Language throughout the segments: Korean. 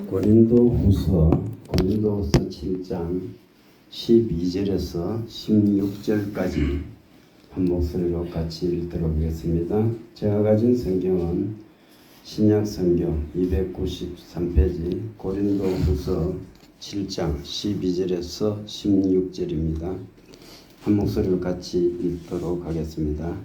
고린도후서 7장 12절에서 16절까지 한 목소리로 같이 읽도록 하겠습니다. 제가 가진 성경은 신약성경 293페이지 고린도후서 7장 12절에서 16절입니다. 한 목소리로 같이 읽도록 하겠습니다.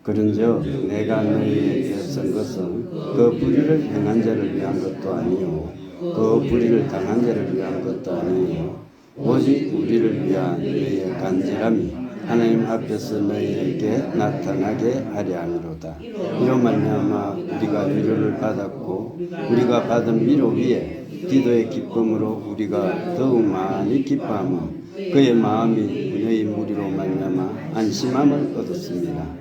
그런즉 내가 너희에게 쓴 것은 그 불의를 행한 자를 위한 것도 아니요 그 불의를 당한 자를 위한 것도 아니요 오직 우리를 위한 너희의 간절함이 하나님 앞에서 너희에게 나타나게 하려 함이로다. 이로 말미암아 우리가 위로를 받았고 우리가 받은 위로 위에 기도의 기쁨으로 우리가 더욱 많이 기뻐하며 그의 마음이 너희 무리로 말미암아 안심함을 얻었습니다.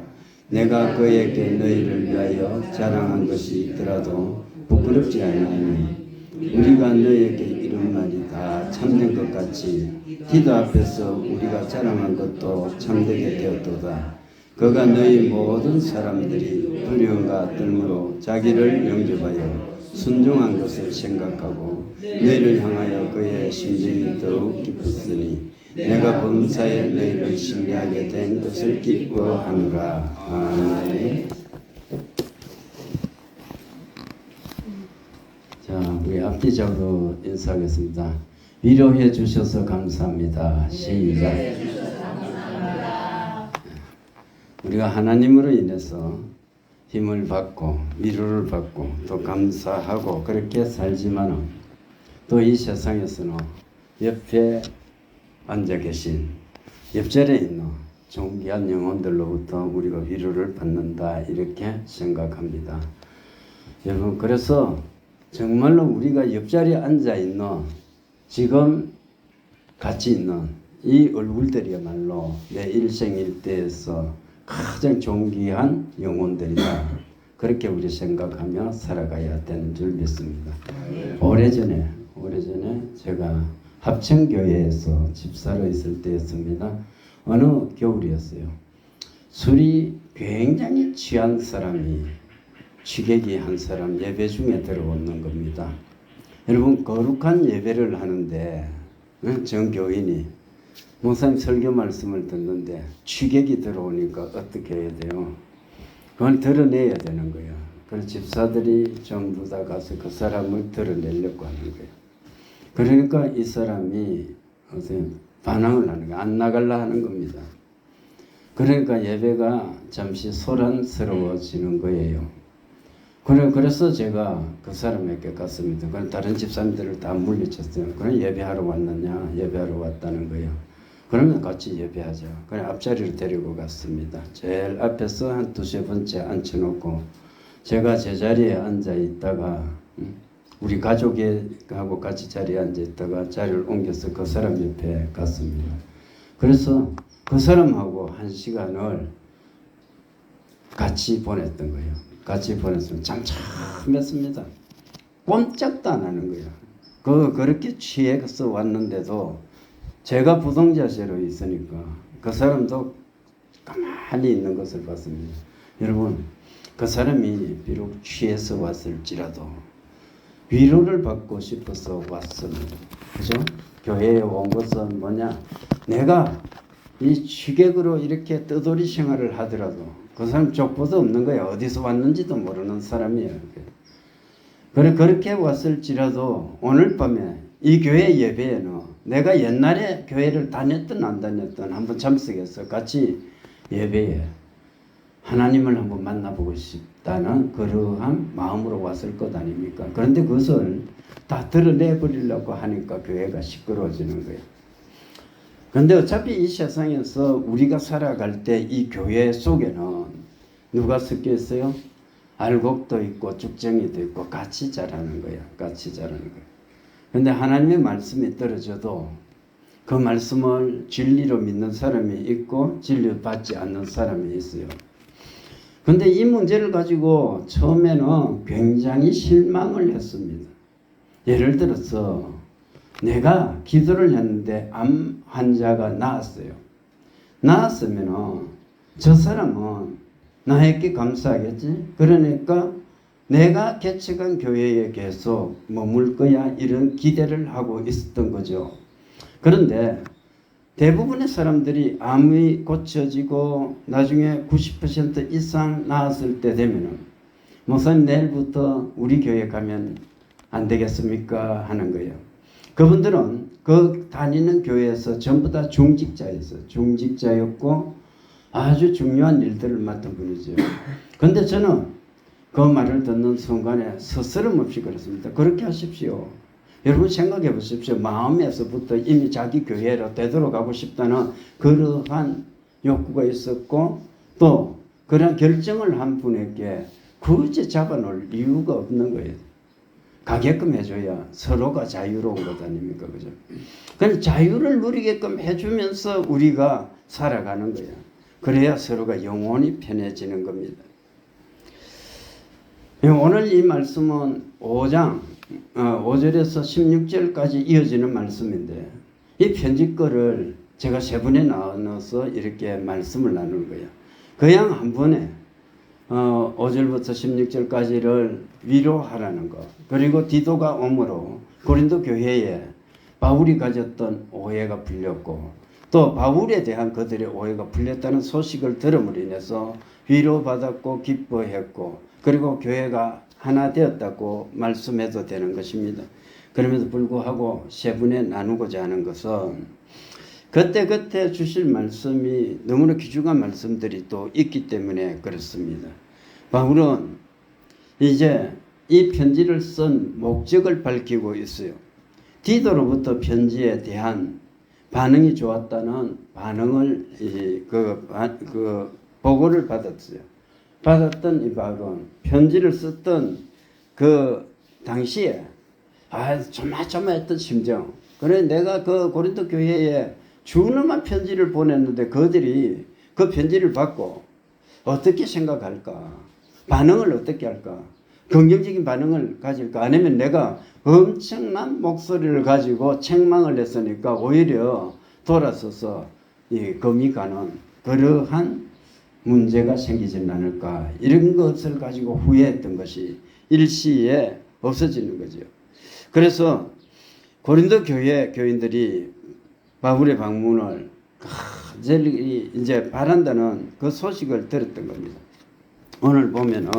내가 그에게 너희를 위하여 자랑한 것이 있더라도 부끄럽지 아니하니 우리가 너희에게 이런 말이 다 참된 것 같이 기도 앞에서 우리가 자랑한 것도 참되게 되었도다. 그가 너희 모든 사람들이 두려움과 떨므로 자기를 영접하여 순종한 것을 생각하고 너희를 향하여 그의 심정이 더욱 기뻤으니 내가 범사에 너희를 신뢰하게 된 것을 기뻐하노라. 아멘. 자, 우리 앞뒤적으로 인사하겠습니다. 위로해 주셔서 감사합니다. 시작. 우리가 하나님으로 인해서 힘을 받고 위로를 받고 또 감사하고 그렇게 살지만 또 이 세상에서는 옆에 앉아 계신 옆자리에 있는 존귀한 영혼들로부터 우리가 위로를 받는다 이렇게 생각합니다. 여러분, 그래서 정말로 우리가 옆자리에 앉아 있는 지금 같이 있는 이 얼굴들이야말로 내 일생 일대에서 가장 존귀한 영혼들이다. 그렇게 우리 생각하며 살아가야 되는 줄 믿습니다. 오래전에 제가 합천교회에서 집사로 있을 때였습니다. 어느 겨울이었어요. 술이 굉장히 취한 사람이 취객이 한 사람 예배 중에 들어오는 겁니다. 여러분, 거룩한 예배를 하는데 정교인이 목사님 설교 말씀을 듣는데 취객이 들어오니까 어떻게 해야 돼요? 그건 드러내야 되는 거예요. 그래서 집사들이 전부 다 가서 그 사람을 드러내려고 하는 거예요. 그러니까 이 사람이 반항을 하는 거예요. 안 나갈라 하는 겁니다. 그러니까 예배가 잠시 소란스러워지는 거예요. 그래서 제가 그 사람에게 갔습니다. 그럼 다른 집사님들을 다 물리쳤어요. 그럼 예배하러 왔느냐? 예배하러 왔다는 거예요. 그러면 같이 예배하자. 그냥 앞자리로 데리고 갔습니다. 제일 앞에서 한 두세 번째 앉혀놓고 제가 제자리에 앉아 있다가 우리 가족하고 같이 자리에 앉아 있다가 자리를 옮겨서 그 사람 옆에 갔습니다. 그래서 그 사람하고 한 시간을 같이 보냈던 거예요. 같이 보냈으면 잠잠했습니다. 꼼짝도 안 하는 거예요. 그렇게 취해서 왔는데도 제가 부동자세로 있으니까 그 사람도 가만히 있는 것을 봤습니다. 여러분, 그 사람이 비록 취해서 왔을지라도 위로를 받고 싶어서 왔습니다. 그죠? 교회에 온 것은 뭐냐? 내가 이 취객으로 이렇게 떠돌이 생활을 하더라도 그 사람 족보도 없는 거예요. 어디서 왔는지도 모르는 사람이에요. 그렇게 왔을지라도 오늘 밤에 이 교회 예배에는 내가 옛날에 교회를 다녔든 안 다녔든 한번 참석해서 같이 예배에 하나님을 한번 만나보고 싶다는 그러한 마음으로 왔을 것 아닙니까? 그런데 그것을 다 드러내버리려고 하니까 교회가 시끄러워지는 거예요. 그런데 어차피 이 세상에서 우리가 살아갈 때 이 교회 속에는 누가 섞여 있어요? 알곡도 있고 죽정이도 있고 같이 자라는 거예요. 같이 자라는 거예요. 그런데 하나님의 말씀이 떨어져도 그 말씀을 진리로 믿는 사람이 있고 진리를 받지 않는 사람이 있어요. 그런데 이 문제를 가지고 처음에는 굉장히 실망을 했습니다. 예를 들어서 내가 기도를 했는데 암 환자가 나았어요. 나았으면 저 사람은 나에게 감사하겠지. 그러니까 내가 개척한 교회에 계속 머물 거야 이런 기대를 하고 있었던 거죠. 그런데 대부분의 사람들이 암이 고쳐지고 나중에 90% 이상 나았을 때 되면은 목사님 내일부터 우리 교회 가면 안 되겠습니까? 하는 거예요. 그분들은 그 다니는 교회에서 전부 다 중직자였고 아주 중요한 일들을 맡은 분이죠. 그런데 저는 그 말을 듣는 순간에 스스럼 없이 그렇습니다. 그렇게 하십시오. 여러분 생각해 보십시오. 마음에서부터 이미 자기 교회로 되돌아가고 싶다는 그러한 욕구가 있었고 또 그런 결정을 한 분에게 굳이 잡아놓을 이유가 없는 거예요. 가게끔 해줘야 서로가 자유로운 것 아닙니까? 그죠? 그래서 자유를 누리게끔 해주면서 우리가 살아가는 거예요. 그래야 서로가 영혼이 편해지는 겁니다. 오늘 이 말씀은 5장 5절에서 16절까지 이어지는 말씀인데 이 편지 거를 제가 세 번에 나눠서 이렇게 말씀을 나누는 거예요. 그냥 한 번에 5절부터 16절까지를 위로하라는 것, 그리고 디도가 오므로 고린도 교회에 바울이 가졌던 오해가 풀렸고 또 바울에 대한 그들의 오해가 풀렸다는 소식을 들음으로 인해서 위로받았고 기뻐했고 그리고 교회가 하나 되었다고 말씀해도 되는 것입니다. 그럼에도 불구하고 세 분에 나누고자 하는 것은 그때 주실 말씀이 너무나 귀중한 말씀들이 또 있기 때문에 그렇습니다. 바울은 이제 이 편지를 쓴 목적을 밝히고 있어요. 디도로부터 편지에 대한 반응이 좋았다는 반응을 보고를 받았어요. 받았던 이 바울은 편지를 썼던 그 당시에 조마조마했던 심정. 그래 내가 그 고린도 교회에 주는 편지를 보냈는데 그들이 그 편지를 받고 어떻게 생각할까? 반응을 어떻게 할까? 긍정적인 반응을 가질까? 아니면 내가 엄청난 목소리를 가지고 책망을 했으니까 오히려 돌아서서 금이 가는 그러한 문제가 생기지 않을까? 이런 것을 가지고 후회했던 것이 일시에 없어지는 거죠. 그래서 고린도 교회 교인들이 바울의 방문을 간절히 이제 바란다는 그 소식을 들었던 겁니다. 오늘 보면은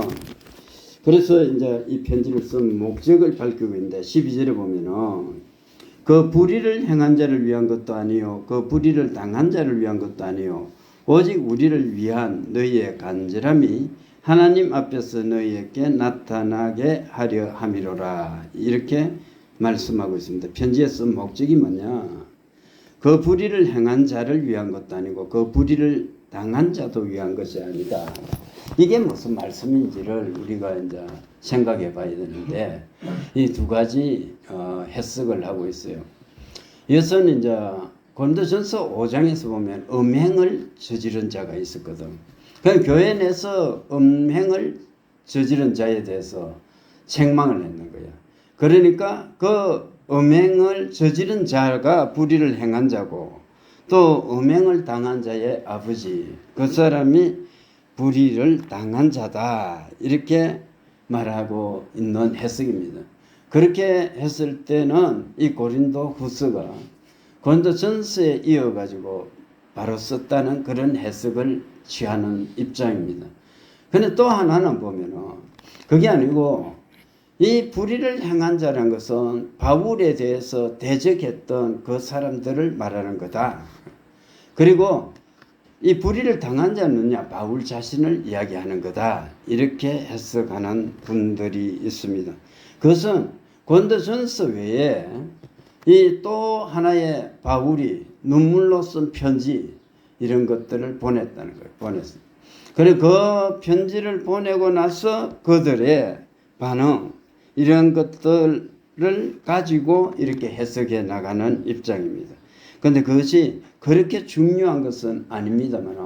그래서 이제 이 편지를 쓴 목적을 밝히고 있는데 12절에 보면은 그 불의를 행한 자를 위한 것도 아니요 그 불의를 당한 자를 위한 것도 아니요 오직 우리를 위한 너희의 간절함이 하나님 앞에서 너희에게 나타나게 하려 함이로라 이렇게 말씀하고 있습니다. 편지에 쓴 목적이 뭐냐? 그 불의를 행한 자를 위한 것도 아니고 그 불의를 당한 자도 위한 것이 아니다. 이게 무슨 말씀인지를 우리가 이제 생각해 봐야 되는데 이 두 가지 해석을 하고 있어요. 이것은 이제 고린도전서 5장에서 보면 음행을 저지른 자가 있었거든. 그 교회 내에서 음행을 저지른 자에 대해서 책망을 했는 거야. 그러니까 그 음행을 저지른 자가 불의를 행한 자고 또 음행을 당한 자의 아버지 그 사람이 불의를 당한 자다 이렇게 말하고 있는 해석입니다. 그렇게 했을 때는 이 고린도 후서가 고린도 전서에 이어가지고 바로 썼다는 그런 해석을 취하는 입장입니다. 근데 또 하나는 보면은 그게 아니고 이 불의를 행한 자라는 것은 바울에 대해서 대적했던 그 사람들을 말하는 거다. 그리고 이 불의를 당한 자는 누구냐? 바울 자신을 이야기하는 거다. 이렇게 해석하는 분들이 있습니다. 그것은 고린도전서 외에 이 또 하나의 바울이 눈물로 쓴 편지 이런 것들을 보냈다는 거예요. 보냈어요. 그리고 그 편지를 보내고 나서 그들의 반응 이런 것들을 가지고 이렇게 해석해 나가는 입장입니다. 그런데 그것이 그렇게 중요한 것은 아닙니다만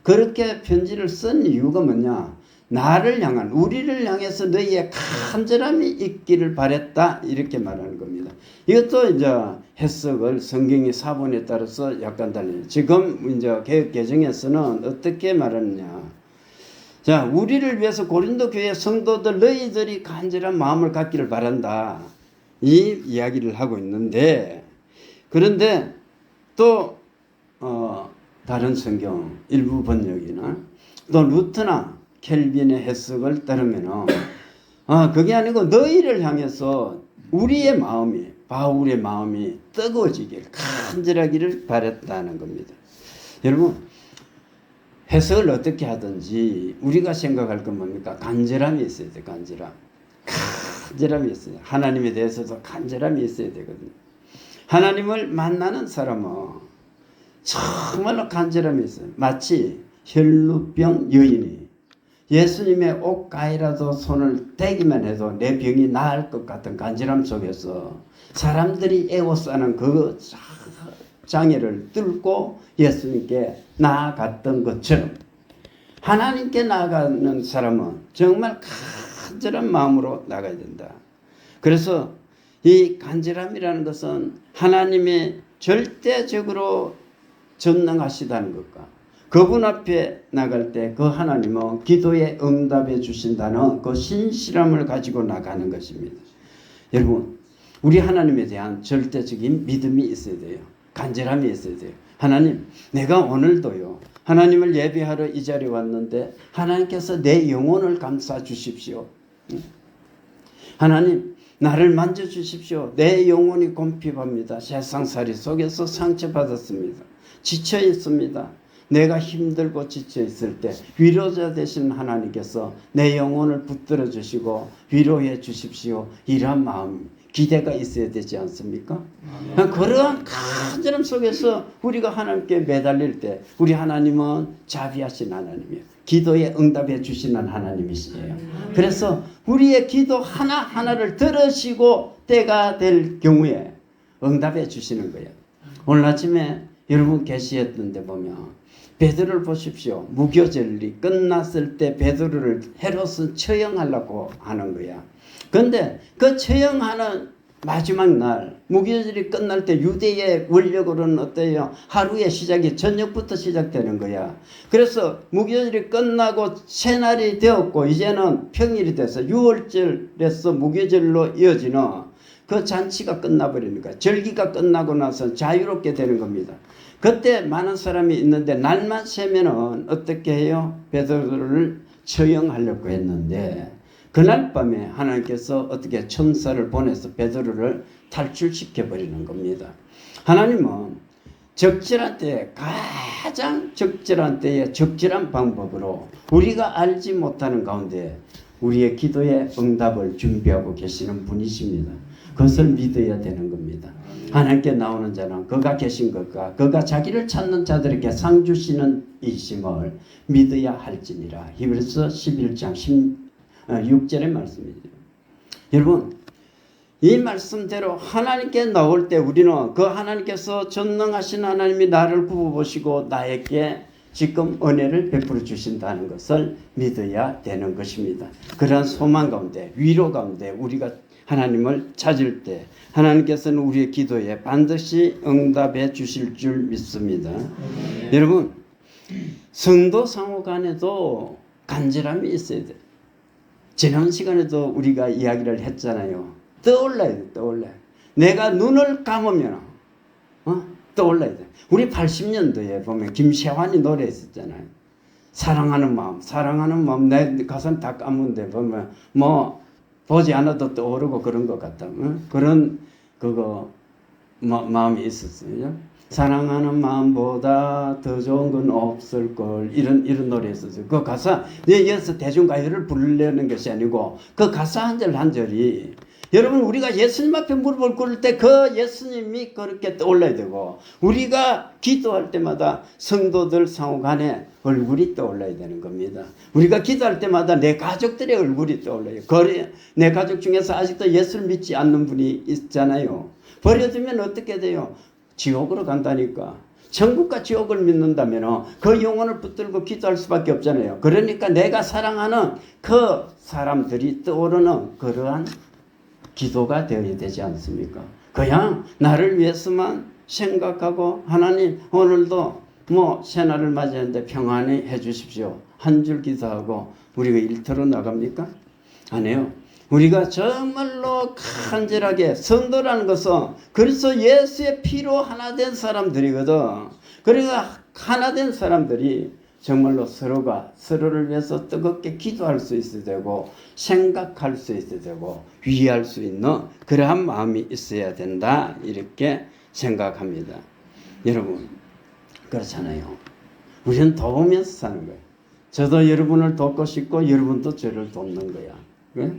그렇게 편지를 쓴 이유가 뭐냐? 나를 향한 우리를 향해서 너희의 간절함이 있기를 바랬다 이렇게 말하는 겁니다. 이것도 이제 해석을 성경의 사본에 따라서 약간 달라요. 지금 이제 개혁 개정에서는 어떻게 말하느냐? 자, 우리를 위해서 고린도 교회 성도들 너희들이 간절한 마음을 갖기를 바란다. 이 이야기를 하고 있는데, 그런데 또 다른 성경 일부 번역이나 또 루트나 켈빈의 해석을 따르면 그게 아니고 너희를 향해서 우리의 마음이, 바울의 마음이 뜨거워지길 간절하기를 바랬다는 겁니다. 여러분, 해석을 어떻게 하든지 우리가 생각할 건 뭡니까? 간절함이 있어야 돼. 간절함이 있어요. 하나님에 대해서도 간절함이 있어야 되거든요. 하나님을 만나는 사람은 정말로 간절함이 있어요. 마치 혈루병 여인이 예수님의 옷가에라도 손을 대기만 해도 내 병이 나을 것 같은 간절함 속에서 사람들이 애워싸는 그 장애를 뚫고 예수님께 나아갔던 것처럼 하나님께 나아가는 사람은 정말 간절한 마음으로 나가야 된다. 그래서 이 간절함이라는 것은 하나님의 절대적으로 전능하시다는 것과 그분 앞에 나갈 때 그 하나님은 기도에 응답해 주신다는 그 신실함을 가지고 나가는 것입니다. 여러분, 우리 하나님에 대한 절대적인 믿음이 있어야 돼요. 간절함이 있어야 돼요. 하나님, 내가 오늘도요, 하나님을 예배하러 이 자리에 왔는데 하나님께서 내 영혼을 감싸 주십시오. 하나님, 나를 만져주십시오. 내 영혼이 곰핍합니다. 세상살이 속에서 상처받았습니다. 지쳐 있습니다. 내가 힘들고 지쳐 있을 때 위로자 되신 하나님께서 내 영혼을 붙들어 주시고 위로해 주십시오. 이런 마음, 기대가 있어야 되지 않습니까? 그러한 간절함 속에서 우리가 하나님께 매달릴 때 우리 하나님은 자비하신 하나님이에요. 기도에 응답해 주시는 하나님이시에요. 그래서 우리의 기도 하나하나를 들으시고 때가 될 경우에 응답해 주시는 거예요. 오늘 아침에 여러분 계시했던 데 보면 베드로를 보십시오. 무교절이 끝났을 때 베드로를 헤롯은 처형하려고 하는 거야. 그런데 그 처형하는 마지막 날 무교절이 끝날 때 유대의 원력으로는 어때요? 하루의 시작이 저녁부터 시작되는 거야. 그래서 무교절이 끝나고 새날이 되었고 이제는 평일이 돼서 유월절에서 무교절로 이어지는 그 잔치가 끝나버리는 거야. 절기가 끝나고 나서 자유롭게 되는 겁니다. 그때 많은 사람이 있는데 날만 새면은 어떻게 해요? 베드로를 처형하려고 했는데 그날 밤에 하나님께서 어떻게 천사를 보내서 베드로를 탈출시켜 버리는 겁니다. 하나님은 적절한 때에 가장 적절한 때에 적절한 방법으로 우리가 알지 못하는 가운데 우리의 기도에 응답을 준비하고 계시는 분이십니다. 그것을 믿어야 되는 겁니다. 하나님께 나오는 자는 그가 계신 것과 그가 자기를 찾는 자들에게 상 주시는 이심을 믿어야 할지니라. 히브리서 11장 16절의 말씀이죠. 여러분, 이 말씀대로 하나님께 나올 때 우리는 그 하나님께서 전능하신 하나님이 나를 굽어보시고 나에게 지금 은혜를 베풀어 주신다는 것을 믿어야 되는 것입니다. 그러한 소망 가운데, 위로 가운데 우리가 하나님을 찾을 때 하나님께서는 우리의 기도에 반드시 응답해 주실 줄 믿습니다. 여러분, 성도 상호 간에도 간절함이 있어야 돼요. 지난 시간에도 우리가 이야기를 했잖아요. 떠올라야 돼, 떠올라야 돼. 내가 눈을 감으면 떠올라야 돼. 우리 80년도에 보면 김세환이 노래했었잖아요. 사랑하는 마음. 내 가슴 다 감은데 보면 보지 않아도 떠오르고 그런 것 같다. 그런 마음이 있었어요. 사랑하는 마음보다 더 좋은 건 없을걸. 이런 노래 있었어요. 그 가사, 여기서 대중가요를 부르려는 것이 아니고 그 가사 한 절 한 절이 여러분 우리가 예수님 앞에 무릎을 꿇을 때 그 예수님이 그렇게 떠올라야 되고 우리가 기도할 때마다 성도들 상호 간에 얼굴이 떠올라야 되는 겁니다. 우리가 기도할 때마다 내 가족들의 얼굴이 떠올라요. 내 가족 중에서 아직도 예수를 믿지 않는 분이 있잖아요. 버려두면 어떻게 돼요? 지옥으로 간다니까. 천국과 지옥을 믿는다면 그 영혼을 붙들고 기도할 수밖에 없잖아요. 그러니까 내가 사랑하는 그 사람들이 떠오르는 그러한 기도가 되어야 되지 않습니까? 그냥 나를 위해서만 생각하고 하나님 오늘도 뭐 새날을 맞이하는데 평안히 해주십시오. 한 줄 기도하고 우리가 일터로 나갑니까? 안 해요. 우리가 정말로 간절하게 성도라는 것은 그리스도 예수의 피로 하나 된 사람들이거든. 그러니까 하나 된 사람들이 정말로 서로가 서로를 위해서 뜨겁게 기도할 수 있어야 되고 생각할 수 있어야 되고 위할 수 있는 그러한 마음이 있어야 된다, 이렇게 생각합니다. 여러분, 그렇잖아요. 우리는 도우면서 사는 거예요. 저도 여러분을 돕고 싶고 여러분도 저를 돕는 거야. 그래?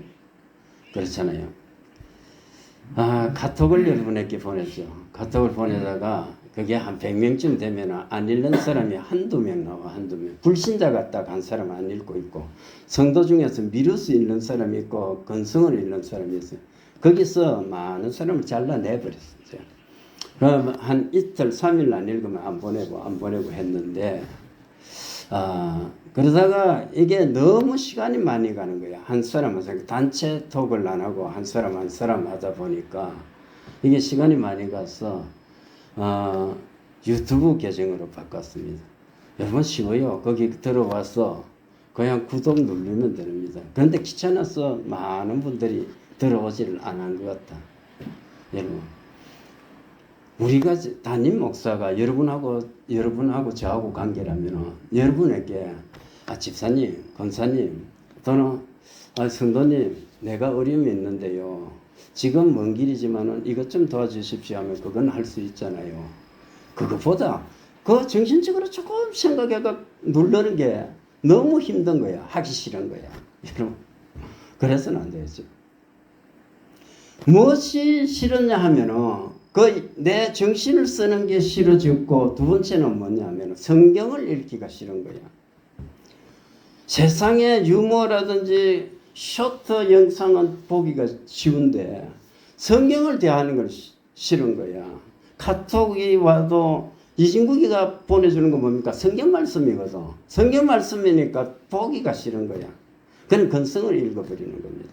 그렇잖아요. 카톡을 여러분에게 보냈죠. 카톡을 보내다가 그게 한 100명쯤 되면 안 읽는 사람이 한두 명 나와. 한두 명. 불신자가 딱 한 사람 안 읽고 있고, 성도 중에서 미루스 읽는 사람이 있고 건성을 읽는 사람이 있어요. 거기서 많은 사람을 잘라내버렸어요. 그럼 한 이틀 3일 안 읽으면 안 보내고 했는데, 그러다가 이게 너무 시간이 많이 가는 거야. 한 사람 단체 톡을 안 하고 한 사람 하다 보니까 이게 시간이 많이 가서 유튜브 계정으로 바꿨습니다. 여러분 쉬워요. 거기 들어와서 그냥 구독 누르면 됩니다. 그런데 귀찮아서 많은 분들이 들어오지를 않은 것 같다. 여러분, 우리가 담임 목사가 여러분하고 저하고 관계라면 여러분에게 집사님, 권사님 또는 성도님, 내가 어려움이 있는데요. 지금 먼 길이지만은 이것 좀 도와주십시오 하면 그건 할 수 있잖아요. 그것보다 그 정신적으로 조금 생각해가 누르는 게 너무 힘든 거야. 하기 싫은 거야. 여러분, 그래서는 안 되죠. 무엇이 싫었냐 하면은 내 정신을 쓰는 게 싫어졌고, 두 번째는 뭐냐 하면 성경을 읽기가 싫은 거야. 세상의 유머라든지 쇼트 영상은 보기가 쉬운데 성경을 대하는 걸 싫은 거야. 카톡이 와도 이진국이가 보내주는 건 뭡니까? 성경 말씀이거든. 성경 말씀이니까 보기가 싫은 거야. 그런 근성을 읽어버리는 겁니다.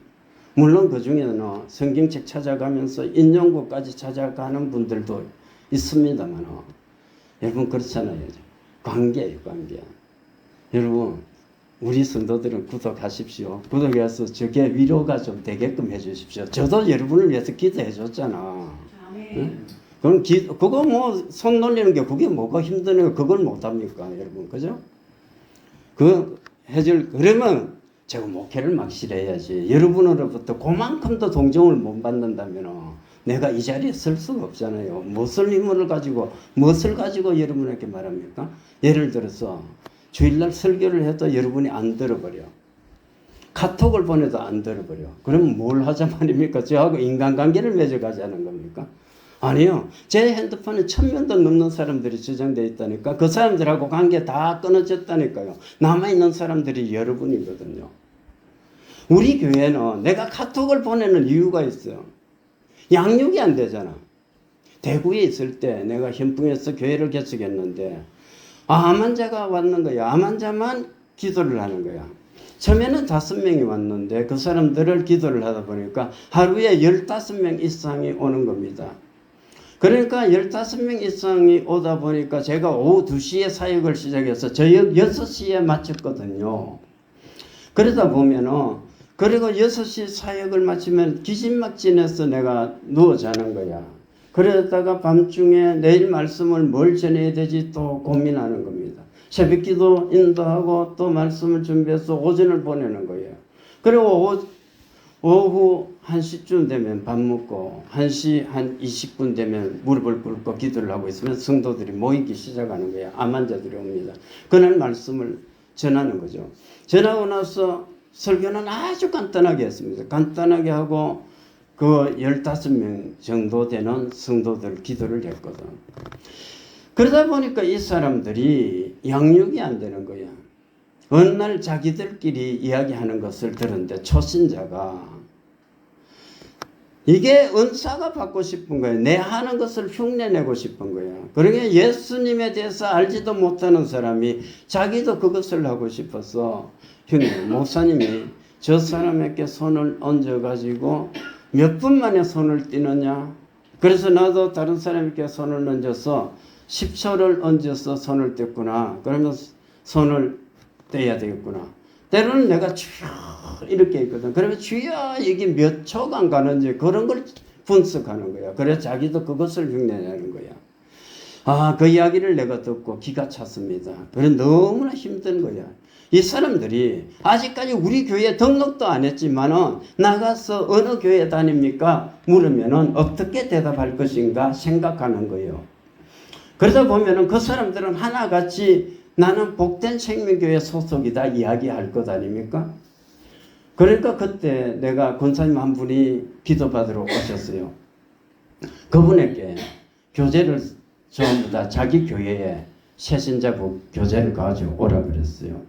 물론 그 중에는 성경책 찾아가면서 인용구까지 찾아가는 분들도 있습니다만, 여러분 그렇잖아요. 관계예요, 관계. 여러분, 우리 성도들은 구독하십시오. 구독해서 저게 위로가 좀 되게끔 해주십시오. 저도 여러분을 위해서 기도해 줬잖아. 응? 그럼 그거 뭐 손 놀리는 게 그게 뭐가 힘드네요. 그걸 못합니까, 여러분, 그죠? 그러면 제가 목회를 막 실해야지. 여러분으로부터 그만큼도 동정을 못 받는다면 내가 이 자리에 설 수가 없잖아요. 무엇을 가지고 여러분에게 말합니까? 예를 들어서 주일날 설교를 해도 여러분이 안 들어버려. 카톡을 보내도 안 들어버려. 그럼 뭘 하자 말입니까? 저하고 인간관계를 맺어가자는 겁니까? 아니요. 제 핸드폰에 1000명도 넘는 사람들이 저장되어 있다니까. 그 사람들하고 관계 다 끊어졌다니까요. 남아있는 사람들이 여러분이거든요. 우리 교회는 내가 카톡을 보내는 이유가 있어요. 양육이 안 되잖아. 대구에 있을 때 내가 현풍에서 교회를 개척했는데 암 환자가 왔는 거야. 암 환자만 기도를 하는 거야. 처음에는 5명이 왔는데 그 사람들을 기도를 하다 보니까 하루에 15명 이상이 오는 겁니다. 그러니까 15명 이상이 오다 보니까 제가 오후 2시에 사역을 시작해서 저녁 6시에 마쳤거든요. 그러다 보면은, 그리고 6시 사역을 마치면 기진막진해서 내가 누워 자는 거야. 그러다가 밤중에 내일 말씀을 뭘 전해야 되지 또 고민하는 겁니다. 새벽기도 인도하고 또 말씀을 준비해서 오전을 보내는 거예요. 그리고 오후 1시쯤 되면 밥 먹고 1시 한 20분 되면 무릎을 꿇고 기도를 하고 있으면 성도들이 모이기 시작하는 거예요. 암 환자들이 옵니다. 그날 말씀을 전하는 거죠. 전하고 나서 설교는 아주 간단하게 했습니다. 간단하게 하고 그 15명 정도 되는 성도들 기도를 했거든. 그러다 보니까 이 사람들이 양육이 안 되는 거야. 어느 날 자기들끼리 이야기하는 것을 들었는데 초신자가 이게 은사가 받고 싶은 거예요. 내 하는 것을 흉내내고 싶은 거예요. 그러니까 예수님에 대해서 알지도 못하는 사람이 자기도 그것을 하고 싶어서 형님, 목사님이 저 사람에게 손을 얹어가지고 몇 분 만에 손을 띄느냐. 그래서 나도 다른 사람에게 손을 얹어서 10초를 얹어서 손을 뗐구나. 그러면 손을 떼야 되겠구나. 때로는 내가 주여 이렇게 있거든. 그러면 주여 이게 몇 초간 가는지 그런 걸 분석하는 거야. 그래서 자기도 그것을 흉내내는 거야. 아, 그 이야기를 내가 듣고 기가 찼습니다. 그래 너무나 힘든 거야. 이 사람들이 아직까지 우리 교회에 등록도 안 했지만은 나가서 어느 교회 다닙니까? 물으면은 어떻게 대답할 것인가 생각하는 거예요. 그러다 보면은 그 사람들은 하나같이 나는 복된 생명교회 소속이다 이야기할 것 아닙니까? 그러니까 그때 내가 권사님 한 분이 기도받으러 오셨어요. 그분에게 교제를 전부 다 자기 교회에 새신자부 교제를 가지고 오라 그랬어요.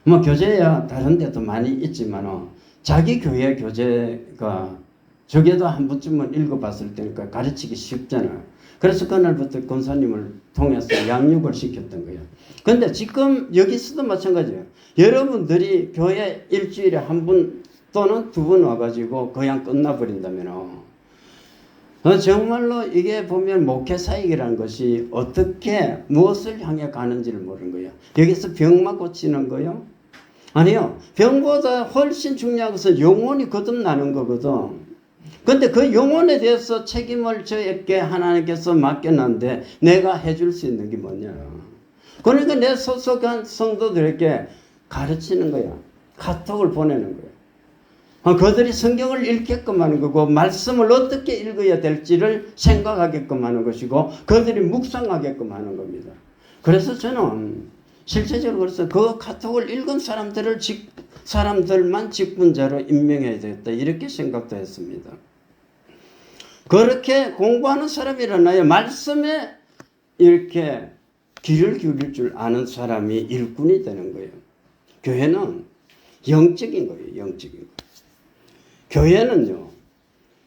뭐 교제야 다른 데도 많이 있지만 자기 교회 교제가 저게도 한 번쯤은 읽어봤을 때니까 가르치기 쉽잖아요. 그래서 그날부터 권사님을 통해서 양육을 시켰던 거예요. 근데 지금 여기서도 마찬가지예요. 여러분들이 교회 일주일에 한 번 또는 두 번 와가지고 그냥 끝나버린다면 정말로 이게 보면 목회사역이라는 것이 어떻게 무엇을 향해 가는지를 모르는 거예요. 여기서 병만 고치는 거요? 아니요. 병보다 훨씬 중요한 것은 영혼이 거듭나는 거거든. 근데 그 영혼에 대해서 책임을 저에게 하나님께서 맡겼는데 내가 해줄 수 있는 게 뭐냐. 그러니까 내 소속한 성도들에게 가르치는 거야. 카톡을 보내는 거야. 그들이 성경을 읽게끔 하는 거고 말씀을 어떻게 읽어야 될지를 생각하게끔 하는 것이고 그들이 묵상하게끔 하는 겁니다. 그래서 저는 실제적으로 그래서 그 카톡을 읽은 사람들만 직분자로 임명해야 되겠다 이렇게 생각도 했습니다. 그렇게 공부하는 사람이라나요. 말씀에 이렇게 귀를 기울일 줄 아는 사람이 일꾼이 되는 거예요. 교회는 영적인 거예요. 영적인 거. 교회는요.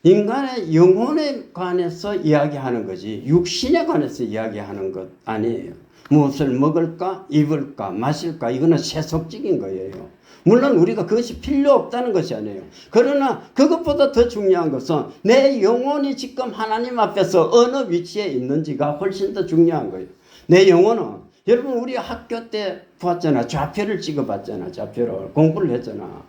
인간의 영혼에 관해서 이야기하는 거지 육신에 관해서 이야기하는 것 아니에요. 무엇을 먹을까 입을까 마실까 이거는 세속적인 거예요. 물론 우리가 그것이 필요 없다는 것이 아니에요. 그러나 그것보다 더 중요한 것은 내 영혼이 지금 하나님 앞에서 어느 위치에 있는지가 훨씬 더 중요한 거예요. 내 영혼은 여러분 우리 학교 때 봤잖아. 좌표를 찍어봤잖아. 좌표를 공부를 했잖아.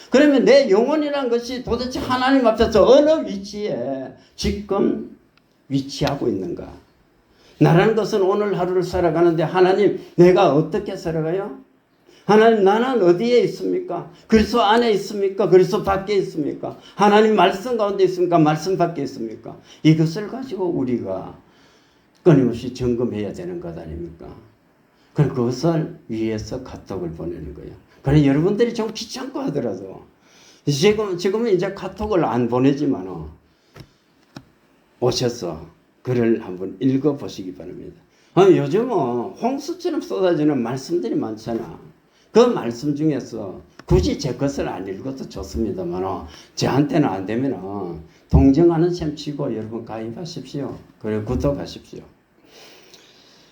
그러면 내 영혼이란 것이 도대체 하나님 앞에서 어느 위치에 지금 위치하고 있는가. 나라는 것은 오늘 하루를 살아가는데 하나님 내가 어떻게 살아가요? 하나님 나는 어디에 있습니까? 그리스도 안에 있습니까? 그리스도 밖에 있습니까? 하나님 말씀 가운데 있습니까? 말씀 밖에 있습니까? 이것을 가지고 우리가 끊임없이 점검해야 되는 것 아닙니까? 그럼 그것을 위해서 카톡을 보내는 거예요. 그래 여러분들이 좀 귀찮고 하더라도 지금은 이제 카톡을 안 보내지만 오셔서 글을 한번 읽어보시기 바랍니다. 요즘은 홍수처럼 쏟아지는 말씀들이 많잖아. 그 말씀 중에서 굳이 제 것을 안 읽어도 좋습니다만 저한테는 안 되면 동정하는 셈 치고 여러분 가입하십시오. 그리고 구독하십시오.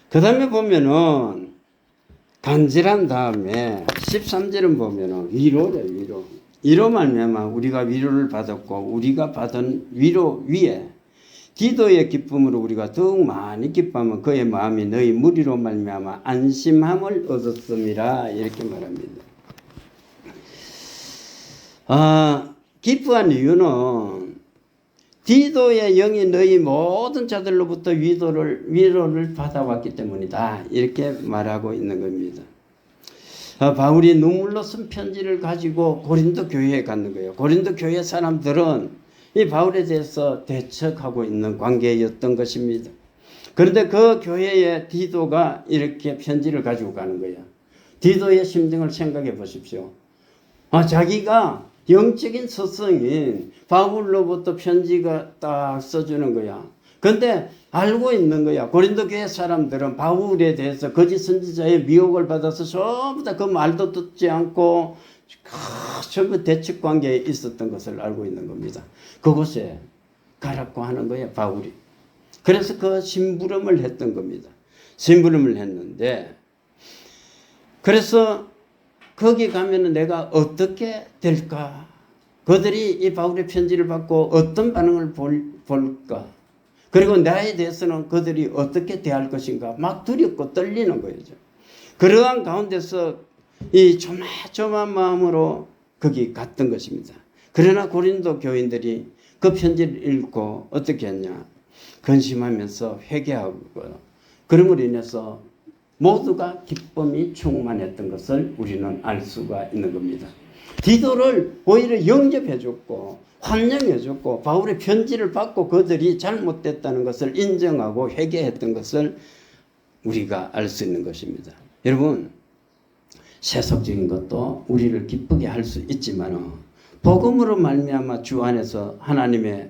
그 다음에 보면은 간질한 다음에 13절은 보면은 위로래 위로. 이로 말미암아 우리가 위로를 받았고 우리가 받은 위로 위에 기도의 기쁨으로 우리가 더욱 많이 기뻐하면 그의 마음이 너희 무리로 말미암아 안심함을 얻었음이라 이렇게 말합니다. 기뻐한 이유는 디도의 영이 너희 모든 자들로부터 위로를 받아왔기 때문이다 이렇게 말하고 있는 겁니다. 바울이 눈물로 쓴 편지를 가지고 고린도 교회에 갔는 거예요. 고린도 교회 사람들은 이 바울에 대해서 대척하고 있는 관계였던 것입니다. 그런데 그 교회에 디도가 이렇게 편지를 가지고 가는 거예요. 디도의 심정을 생각해 보십시오. 자기가 영적인 스승인 바울로부터 편지가 딱 써주는 거야. 근데 알고 있는 거야. 고린도 교회 사람들은 바울에 대해서 거짓 선지자의 미혹을 받아서 전부 다 그 말도 듣지 않고 전부 대척 관계에 있었던 것을 알고 있는 겁니다. 그곳에 가라고 하는 거예요, 바울이. 그래서 그 심부름을 했던 겁니다. 심부름을 했는데, 그래서 거기 가면은 내가 어떻게 될까? 그들이 이 바울의 편지를 받고 어떤 반응을 볼까? 그리고 나에 대해서는 그들이 어떻게 대할 것인가 막 두렵고 떨리는 거죠. 그러한 가운데서 이 조마조마한 마음으로 거기 갔던 것입니다. 그러나 고린도 교인들이 그 편지를 읽고 어떻게 했냐. 근심하면서 회개하고 그럼으로 인해서 모두가 기쁨이 충만했던 것을 우리는 알 수가 있는 겁니다. 디도를 오히려 영접해 줬고 환영해 줬고 바울의 편지를 받고 그들이 잘못됐다는 것을 인정하고 회개했던 것을 우리가 알 수 있는 것입니다. 여러분, 세속적인 것도 우리를 기쁘게 할 수 있지만 복음으로 말미암아 주 안에서 하나님의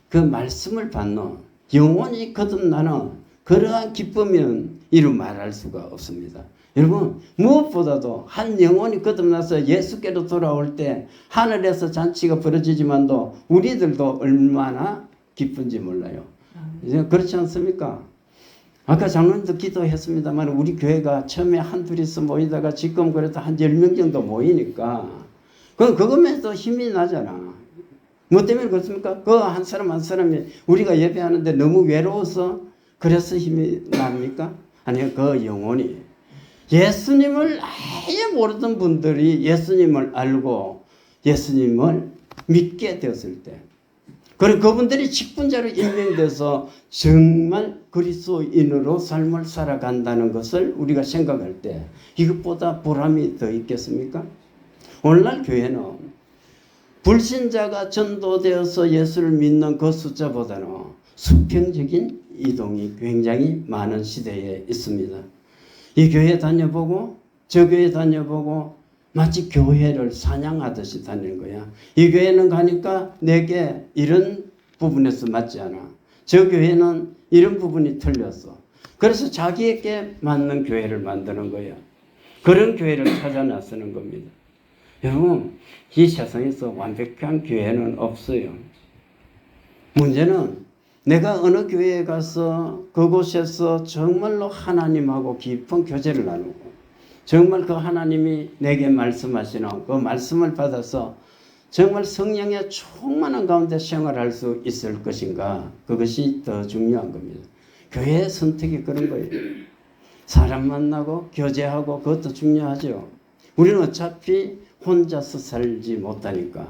그 말씀을 받는 영원히 거듭나는 그러한 기쁨은 이루 말할 수가 없습니다. 여러분, 무엇보다도 한 영혼이 거듭나서 예수께로 돌아올 때 하늘에서 잔치가 벌어지지만도 우리들도 얼마나 기쁜지 몰라요. 그렇지 않습니까? 아까 장로님도 기도했습니다만 우리 교회가 처음에 한둘이서 모이다가 지금 그래도 한 10명 정도 모이니까 그것만도 힘이 나잖아. 뭐 때문에 그렇습니까? 그 한 사람 한 사람이 우리가 예배하는데 너무 외로워서 그래서 힘이 납니까? 아니요, 그 영혼이 예수님을 아예 모르던 분들이 예수님을 알고 예수님을 믿게 되었을 때 그리고 그분들이 직분자로 임명돼서 정말 그리스도인으로 삶을 살아간다는 것을 우리가 생각할 때 이것보다 보람이 더 있겠습니까? 오늘날 교회는 불신자가 전도되어서 예수를 믿는 그 숫자보다는 수평적인 이동이 굉장히 많은 시대에 있습니다. 이 교회 다녀보고 저 교회 다녀보고 마치 교회를 사냥하듯이 다니는 거야. 이 교회는 가니까 내게 이런 부분에서 맞지 않아. 저 교회는 이런 부분이 틀렸어. 그래서 자기에게 맞는 교회를 만드는 거야. 그런 교회를 찾아 나서는 겁니다. 여러분, 이 세상에서 완벽한 교회는 없어요. 문제는 내가 어느 교회에 가서 그곳에서 정말로 하나님하고 깊은 교제를 나누고 정말 그 하나님이 내게 말씀하시는 그 말씀을 받아서 정말 성령의 충만한 가운데 생활할 수 있을 것인가, 그것이 더 중요한 겁니다. 교회의 선택이 그런 거예요. 사람 만나고 교제하고 그것도 중요하죠. 우리는 어차피 혼자서 살지 못하니까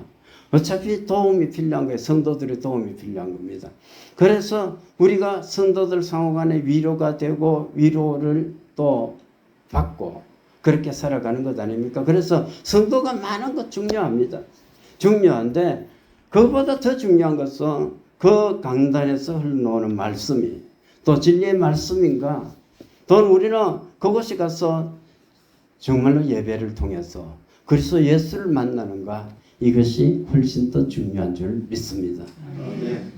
어차피 도움이 필요한 거예요. 성도들의 도움이 필요한 겁니다. 그래서 우리가 성도들 상호간에 위로가 되고 위로를 또 받고 그렇게 살아가는 것 아닙니까? 그래서 성도가 많은 것 중요합니다. 중요한데 그것보다 더 중요한 것은 그 강단에서 흘러나오는 말씀이 또 진리의 말씀인가, 또 우리는 그곳에 가서 정말로 예배를 통해서 그리스도 예수를 만나는가, 이것이 훨씬 더 중요한 줄 믿습니다.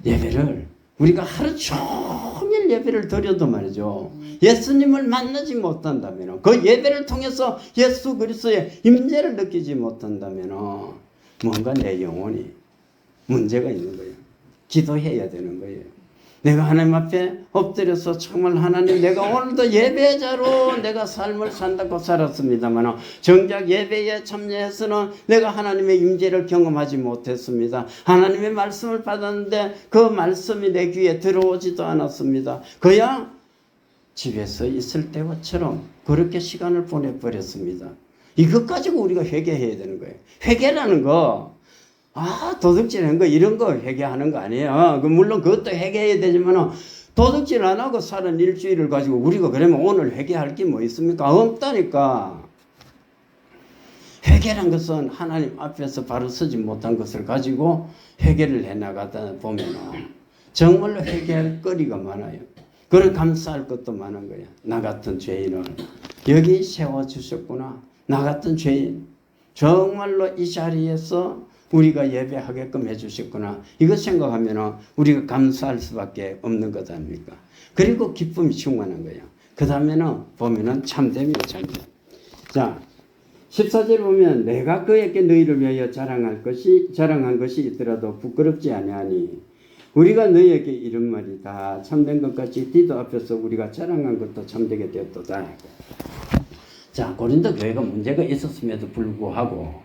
예배를 우리가 하루 종일 예배를 드려도 말이죠, 예수님을 만나지 못한다면, 그 예배를 통해서 예수 그리스도의 임재를 느끼지 못한다면 뭔가 내 영혼이 문제가 있는 거예요. 기도해야 되는 거예요. 내가 하나님 앞에 엎드려서 정말 하나님, 내가 오늘도 예배자로 내가 삶을 산다고 살았습니다만 정작 예배에 참여해서는 내가 하나님의 임재를 경험하지 못했습니다. 하나님의 말씀을 받았는데 그 말씀이 내 귀에 들어오지도 않았습니다. 그냥 집에서 있을 때처럼 그렇게 시간을 보내버렸습니다. 이것 가지고 우리가 회개해야 되는 거예요. 회개라는 거, 도둑질하는 거 이런 거 회개하는 거 아니에요. 물론 그것도 회개해야 되지만 도둑질 안 하고 사는 일주일을 가지고 우리가 그러면 오늘 회개할 게 뭐 있습니까? 없다니까. 회개란 것은 하나님 앞에서 바로 서지 못한 것을 가지고 회개를 해나가다 보면 정말로 회개할 거리가 많아요. 그걸 감사할 것도 많은 거야. 나 같은 죄인을 여기 세워주셨구나. 나 같은 죄인 정말로 이 자리에서 우리가 예배하게끔 해주셨구나. 이것 생각하면 우리가 감사할 수밖에 없는 것 아닙니까? 그리고 기쁨이 충만한 거예요. 그 다음에는 보면은 참됨이에요. 참됨. 자, 14절 보면 내가 그에게 너희를 위하여 자랑한 것이 있더라도 부끄럽지 아니하니 우리가 너희에게 이런 말이 다 참된 것 같이 디도 앞에서 우리가 자랑한 것도 참되게 되었도다. 자, 고린도 교회가 문제가 있었음에도 불구하고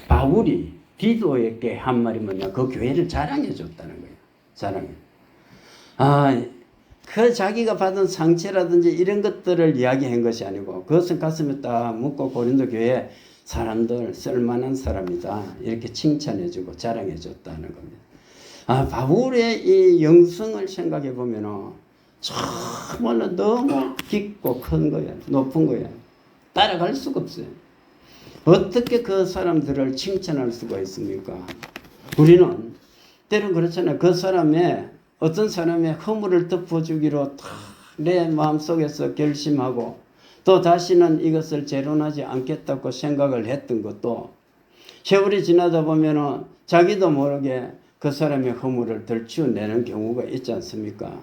바울이 디도에게 한 말이 뭐냐, 그 교회를 자랑해 줬다는 거예요. 자랑해. 그 자기가 받은 상처라든지 이런 것들을 이야기한 것이 아니고 그것은 가슴에 딱 묻고 고린도 교회 사람들 쓸만한 사람이다 이렇게 칭찬해주고 자랑해줬다는 겁니다. 바울의 이 영성을 생각해 보면은 정말로 너무 깊고 큰 거야, 높은 거야. 따라갈 수가 없어요. 어떻게 그 사람들을 칭찬할 수가 있습니까? 우리는 때론 그렇잖아요. 그 사람의 어떤 사람의 허물을 덮어주기로 내 마음속에서 결심하고 또 다시는 이것을 재론하지 않겠다고 생각을 했던 것도 세월이 지나다 보면은 자기도 모르게 그 사람의 허물을 덜치워내는 경우가 있지 않습니까?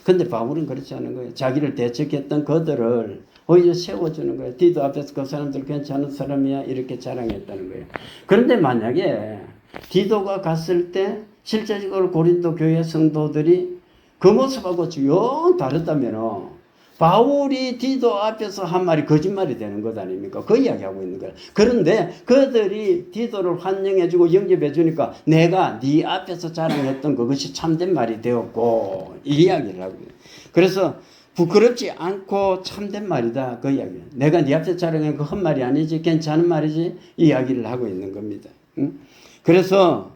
근데 바울은 그렇지 않은 거예요. 자기를 대적했던 그들을 오히려 세워주는 거예요. 디도 앞에서 그 사람들 괜찮은 사람이야 이렇게 자랑했다는 거예요. 그런데 만약에 디도가 갔을 때 실제적으로 고린도 교회 성도들이 그 모습하고 영 다르다면 바울이 디도 앞에서 한 말이 거짓말이 되는 것 아닙니까? 그 이야기하고 있는 거예요. 그런데 그들이 디도를 환영해주고 영접해주니까 내가 네 앞에서 자랑했던 그것이 참된 말이 되었고 이 이야기를 하고 있어요. 그래서 부끄럽지 않고 참된 말이다 그 이야기예요. 내가 네 앞에서 자랑한 그 헛말이 아니지 괜찮은 말이지 이 이야기를 하고 있는 겁니다. 그래서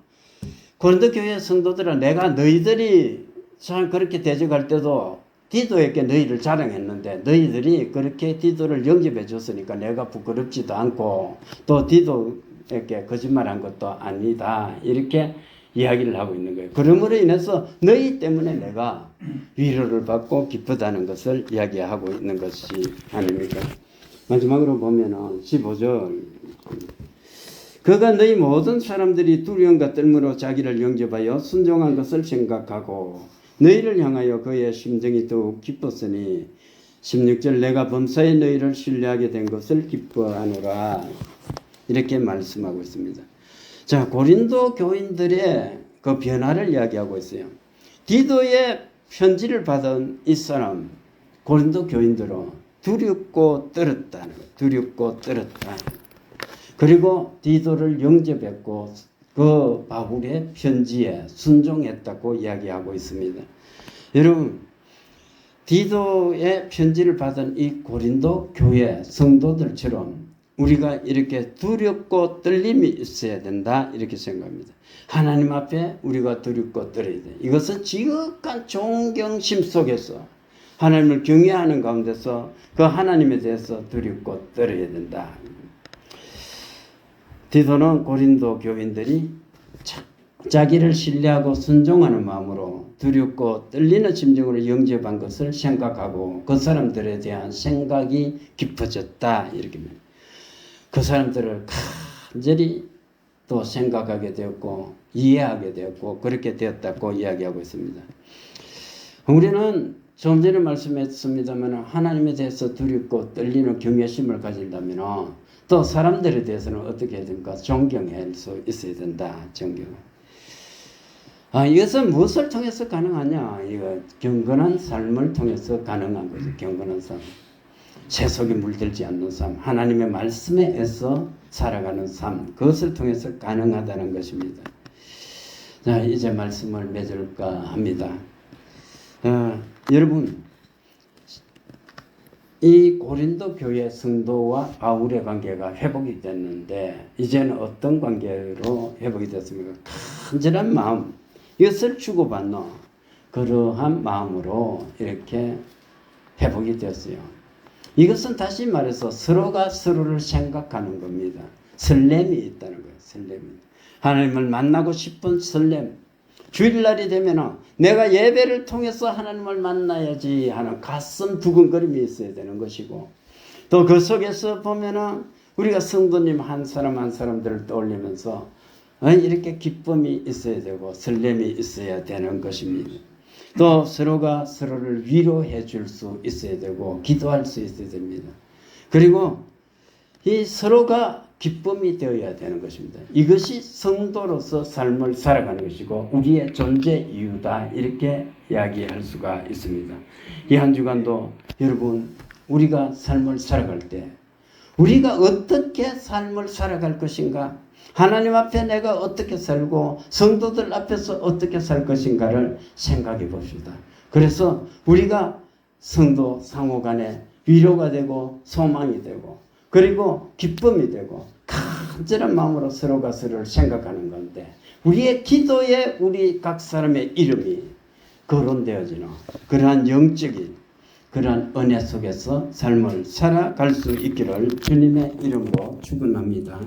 고린도 교회 성도들은 내가 너희들이 참 그렇게 대적할 때도 디도에게 너희를 자랑했는데 너희들이 그렇게 디도를 영접해 줬으니까 내가 부끄럽지도 않고 또 디도에게 거짓말한 것도 아니다 이렇게 이야기를 하고 있는 거예요. 그러므로 인해서 너희 때문에 내가 위로를 받고 기쁘다는 것을 이야기하고 있는 것이 아닙니까? 마지막으로 보면은 15절 그가 너희 모든 사람들이 두려움과 떨므로 자기를 영접하여 순종한 것을 생각하고 너희를 향하여 그의 심정이 더욱 기뻤으니 16절 내가 범사에 너희를 신뢰하게 된 것을 기뻐하노라 이렇게 말씀하고 있습니다. 자, 고린도 교인들의 그 변화를 이야기하고 있어요. 디도의 편지를 받은 이 사람 고린도 교인들은 두렵고 떨었다는 거예요. 두렵고 떨었다. 그리고 디도를 영접했고 그 바울의 편지에 순종했다고 이야기하고 있습니다. 여러분 디도의 편지를 받은 이 고린도 교회 성도들처럼 우리가 이렇게 두렵고 떨림이 있어야 된다 이렇게 생각합니다. 하나님 앞에 우리가 두렵고 떨어야 돼. 이것은 지극한 존경심 속에서 하나님을 경외하는 가운데서 그 하나님에 대해서 두렵고 떨어야 된다. 디도는 고린도 교인들이 자기를 신뢰하고 순종하는 마음으로 두렵고 떨리는 심정으로 영접한 것을 생각하고 그 사람들에 대한 생각이 깊어졌다 이렇게 말합니다. 그 사람들을 간절히 또 생각하게 되었고 이해하게 되었고 그렇게 되었다고 이야기하고 있습니다. 우리는 좀 전에 말씀했습니다만 하나님에 대해서 두렵고 떨리는 경외심을 가진다면 또 사람들에 대해서는 어떻게 해야 됩니까? 존경할 수 있어야 된다. 존경. 이것은 무엇을 통해서 가능하냐? 이거 경건한 삶을 통해서 가능한 거죠. 경건한 삶. 세속에 물들지 않는 삶. 하나님의 말씀에 애써 살아가는 삶. 그것을 통해서 가능하다는 것입니다. 자, 이제 말씀을 맺을까 합니다. 여러분, 이 고린도 교회 성도와 바울의 관계가 회복이 됐는데 이제는 어떤 관계로 회복이 됐습니까? 간절한 마음, 이것을 주고받는 그러한 마음으로 이렇게 회복이 되었어요. 이것은 다시 말해서 서로가 서로를 생각하는 겁니다. 설렘이 있다는 거예요. 설렘이. 하나님을 만나고 싶은 설렘. 주일날이 되면 내가 예배를 통해서 하나님을 만나야지 하는 가슴 두근거림이 있어야 되는 것이고 또 그 속에서 보면 우리가 성도님 한 사람 한 사람들을 떠올리면서 이렇게 기쁨이 있어야 되고 설렘이 있어야 되는 것입니다. 또 서로가 서로를 위로해 줄 수 있어야 되고 기도할 수 있어야 됩니다. 그리고 이 서로가 기쁨이 되어야 되는 것입니다. 이것이 성도로서 삶을 살아가는 것이고 우리의 존재 이유다 이렇게 이야기할 수가 있습니다. 이 한 주간도 여러분 우리가 삶을 살아갈 때 우리가 어떻게 삶을 살아갈 것인가 하나님 앞에 내가 어떻게 살고 성도들 앞에서 어떻게 살 것인가를 생각해 봅시다. 그래서 우리가 성도 상호 간에 위로가 되고 소망이 되고 그리고 기쁨이 되고 간절한 마음으로 서로가 서로를 생각하는 건데 우리의 기도에 우리 각 사람의 이름이 거론되어지는 그러한 영적인 그러한 은혜 속에서 삶을 살아갈 수 있기를 주님의 이름으로 축원합니다.